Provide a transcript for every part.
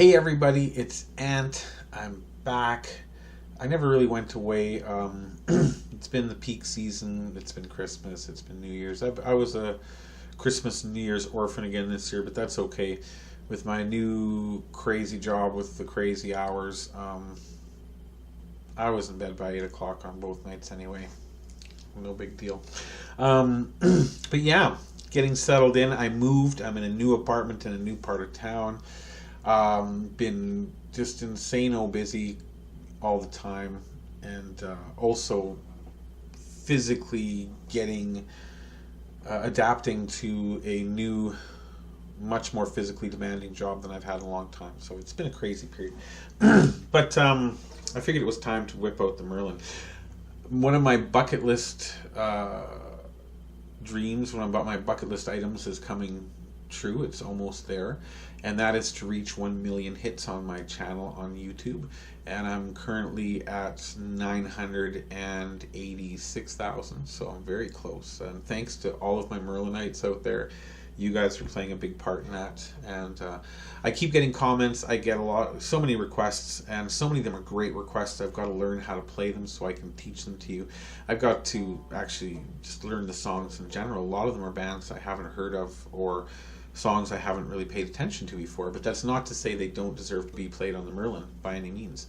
Hey everybody, it's Ant. I'm back. I never really went away. It's been the peak season. It's been Christmas. It's been New Year's. I was a Christmas and New Year's orphan again this year, but that's okay. With my new crazy job with the crazy hours, I was in bed by 8 o'clock on both nights anyway. No big deal. But yeah, getting settled in. I moved. I'm in a new apartment in a new part of town. Been just insane-o busy all the time, and also physically adapting to a new, much more physically demanding job than I've had in a long time. So it's been a crazy period. But I figured it was time to whip out the Merlin. One of my bucket list dreams, one of my bucket list items is coming true. It's almost there, and that is to reach 1 million hits on my channel on YouTube, and I'm currently at 986,000, so I'm very close, and thanks to all of my Merlinites out there. You guys are playing a big part in that, and I keep getting comments. I get so many requests, and so many of them are great requests. I've got to learn how to play them so I can teach them to you. I've got to actually just learn the songs in general. A lot of them are bands I haven't heard of or songs I haven't really paid attention to before, but that's not to say they don't deserve to be played on the Merlin by any means.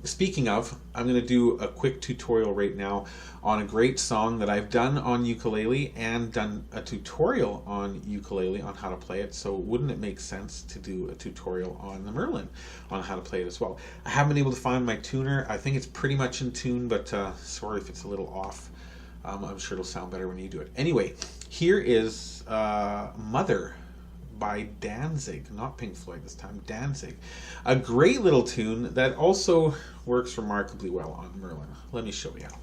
Speaking of, I'm going to do a quick tutorial right now on a great song that I've done on ukulele and done a tutorial on ukulele on how to play it, so wouldn't it make sense to do a tutorial on the Merlin on how to play it as well. I haven't been able to find my tuner. I think it's pretty much in tune, but sorry if it's a little off. I'm sure it'll sound better when you do it. Anyway, here is Mother by Danzig, not Pink Floyd this time, Danzig. A great little tune that also works remarkably well on Merlin. Let me show you how.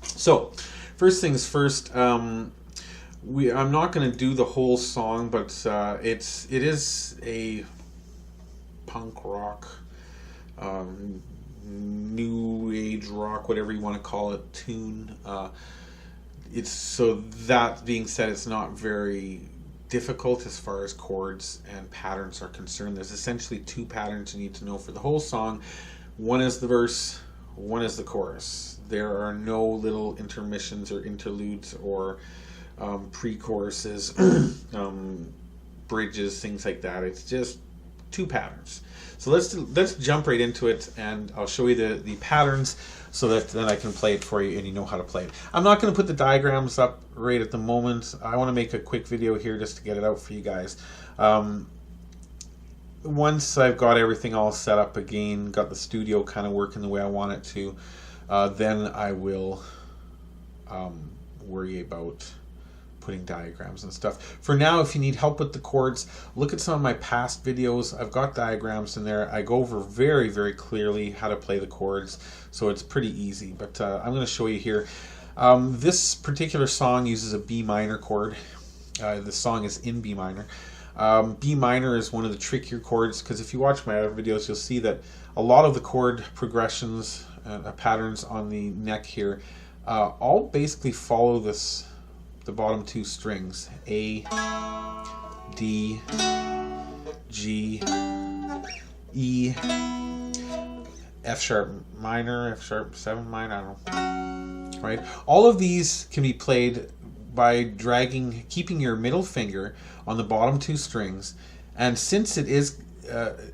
So, first things first, I'm not going to do the whole song, but it is a punk rock, new age rock, whatever you want to call it, tune. So that being said, it's not very difficult as far as chords and patterns are concerned. There's essentially two patterns you need to know for the whole song. One is the verse, one is the chorus. There are no little intermissions or interludes or pre-choruses, bridges, things like that. It's just two patterns. So let's jump right into it, and I'll show you the patterns so that then I can play it for you and you know how to play it. I'm not going to put the diagrams up right at the moment. I want to make a quick video here just to get it out for you guys. Once I've got everything all set up again, got the studio kind of working the way I want it to, then I will worry about putting diagrams and stuff. For now, if you need help with the chords, look at some of my past videos. I've got diagrams in there. I go over very, very clearly how to play the chords, so it's pretty easy. But I'm going to show you here. This particular song uses a B minor chord. The song is in B minor. B minor is one of the trickier chords, because if you watch my other videos, you'll see that a lot of the chord progressions and patterns on the neck here all basically follow the bottom two strings, A, D, G, E, F sharp minor, F sharp 7 minor, I don't know. Right? All of these can be played by keeping your middle finger on the bottom two strings, and since it is,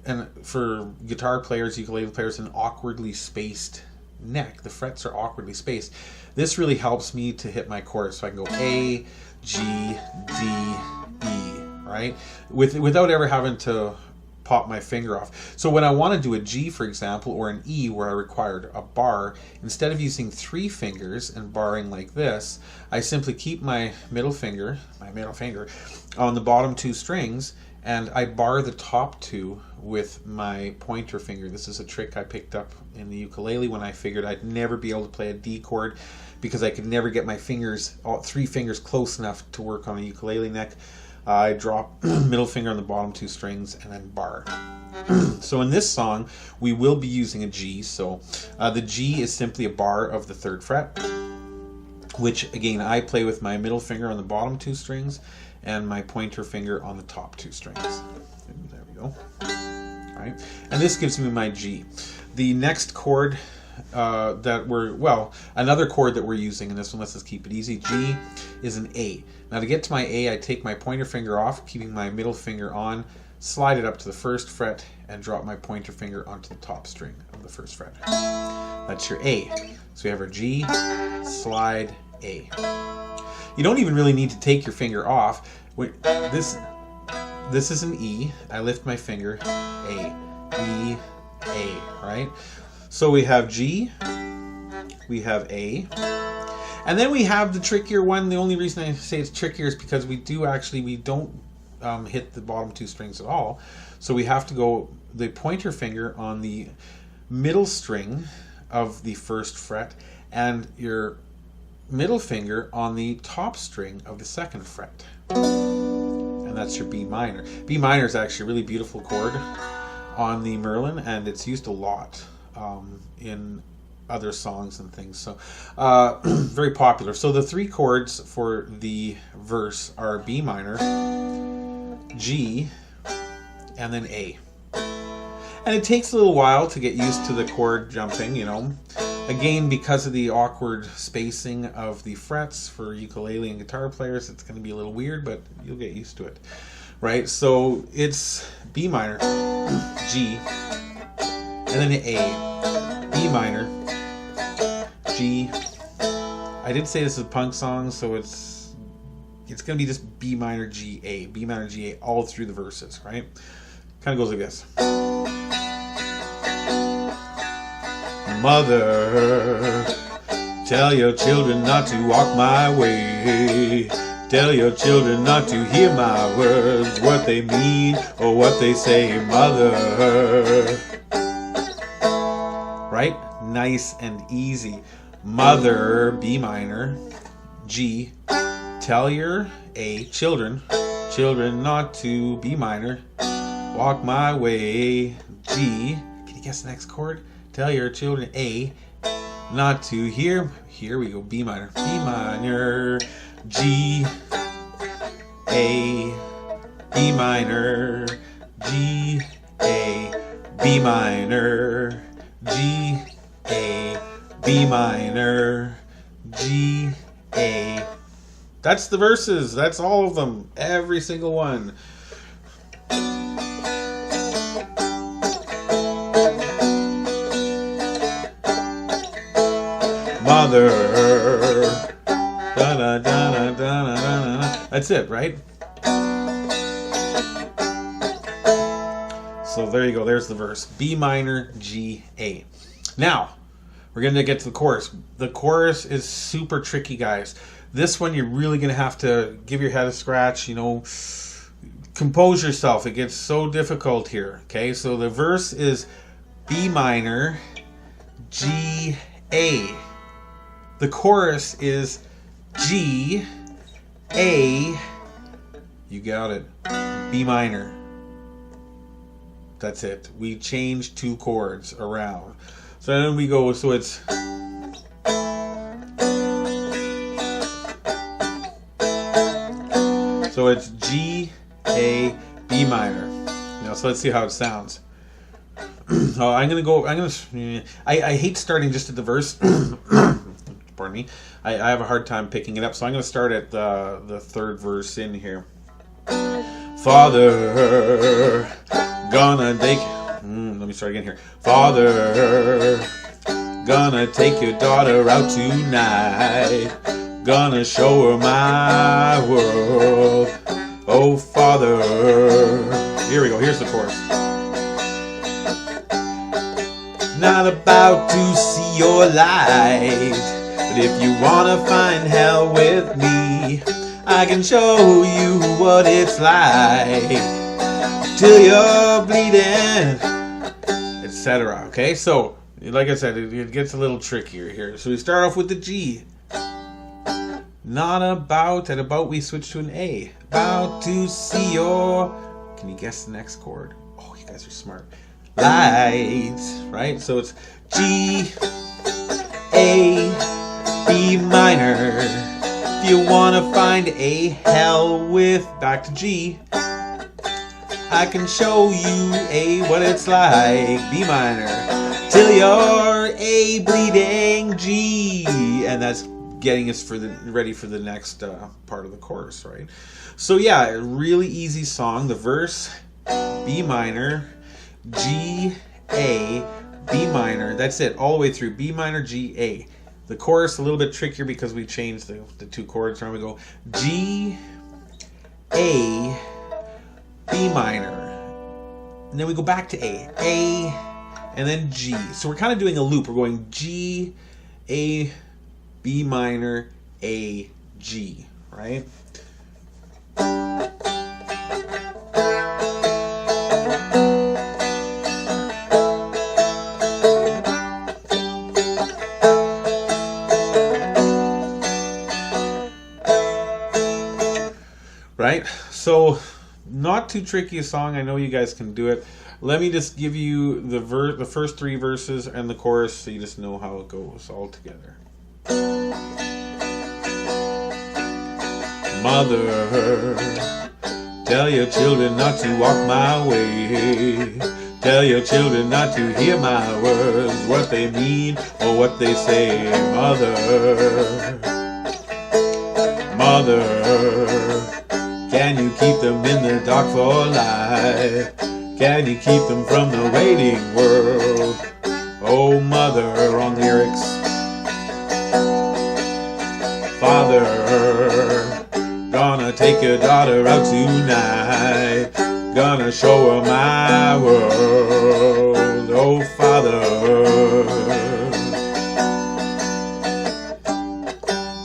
and for guitar players, ukulele players, an awkwardly spaced neck, the frets are awkwardly spaced, this really helps me to hit my chords, so I can go A, G, D, E, right? Without ever having to pop my finger off. So when I want to do a G, for example, or an E where I required a bar, instead of using 3 fingers and barring like this, I simply keep my middle finger on the bottom 2 strings, and I bar the top 2 with my pointer finger. This is a trick I picked up in the ukulele when I figured I'd never be able to play a D chord because I could never get my fingers, all 3 fingers, close enough to work on a ukulele neck. I drop middle finger on the bottom 2 strings and then bar. So in this song, we will be using a G. So the G is simply a bar of the 3rd fret, which again I play with my middle finger on the bottom 2 strings and my pointer finger on the top 2 strings. And there we go. right? And this gives me my G. The next chord another chord that we're using in this one, let's just keep it easy, G, is an A. Now to get to my A, I take my pointer finger off, keeping my middle finger on, slide it up to the first fret, and drop my pointer finger onto the top string of the first fret. That's your A. So we have our G, slide, A. You don't even really need to take your finger off. This is an E. I lift my finger, A, E, A, right? So we have G, we have A, and then we have the trickier one. The only reason I say it's trickier is because we don't hit the bottom two strings at all. So we have to go the pointer finger on the middle string of the first fret and your middle finger on the top string of the second fret. And that's your B minor. B minor is actually a really beautiful chord on the Merlin, and it's used a lot in other songs and things, so very popular. So the three chords for the verse are B minor, G, and then A. And it takes a little while to get used to the chord jumping, you know. Again, because of the awkward spacing of the frets for ukulele and guitar players, it's going to be a little weird, but you'll get used to it, right? So it's B minor, G, and then A, B minor, G. I did say this is a punk song, so it's going to be just B minor, G, A, B minor, G, A, all through the verses, right? Kind of goes like this. Mother, tell your children not to walk my way. Tell your children not to hear my words, what they mean or what they say, mother. Right? Nice and easy. Mother, B minor, G. Tell your A, children not to, B minor, walk my way, G. Can you guess the next chord? Tell your children, A, not to hear. Here we go, B minor, G, A, B minor, G, A, B minor, G, A, B minor, G, A. That's the verses. That's all of them. Every single one. Mother. Da, da, da, da, da, da, da. That's it, right? So there you go. There's the verse. B minor, G, A. Now, we're going to get to the chorus. The chorus is super tricky, guys. This one, you're really going to have to give your head a scratch, you know, compose yourself. It gets so difficult here, okay? So the verse is B minor, G, A. The chorus is G, A, you got it, B minor. That's it. We change two chords around. So then we go, so it's... So it's G, A, B minor. Now, so let's see how it sounds. I hate starting just at the verse. Pardon me. I have a hard time picking it up, so I'm going to start at the third verse in here. Father, gonna take... let me start again here. Father, gonna take your daughter out tonight. Gonna show her my world. Oh, Father. Here we go. Here's the chorus. Not about to see your light, but if you wanna find hell with me, I can show you what it's like till you're bleeding, etc. Okay, so like I said, it gets a little trickier here. So we start off with the G. Not about, at about we switch to an A. About to see your... Can you guess the next chord? Oh, you guys are smart. Light, right? So it's G, A, B minor. If you want to find a hell with, back to G, I can show you what it's like. B minor till you're A bleeding G, and that's getting us ready for the next part of the chorus, right? So yeah, a really easy song. The verse, B minor, G, A, B minor. That's it, all the way through. B minor, G, A. The chorus a little bit trickier because we changed the two chords around. We go G, A, B minor, and then we go back to A, and then G. So we're kind of doing a loop. We're going G, A, B minor, A, G, right? Right? So, not too tricky a song. I know you guys can do it. Let me just give you the first three verses and the chorus so you just know how it goes all together. Mother, tell your children not to walk my way. Tell your children not to hear my words, what they mean or what they say. Mother, can you keep them in the dark for life? Can you keep them from the waiting world? Oh, mother, on lyrics. Father, gonna take your daughter out tonight. Gonna show her my world. Oh, Father,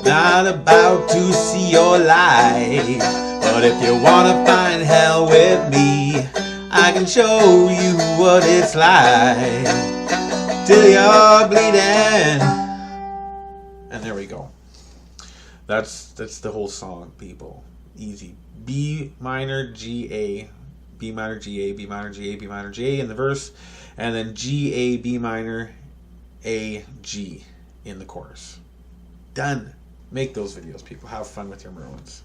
not about to see your light, but if you wanna find hell with me, I can show you what it's like till you're bleeding. And there we go. That's the whole song, people. Easy. B minor, G, A, B minor, G, A, B minor, G, A, B minor, G, A in the verse, and then G, A, B minor, A, G in the chorus. Done. Make those videos, people. Have fun with your Merlins.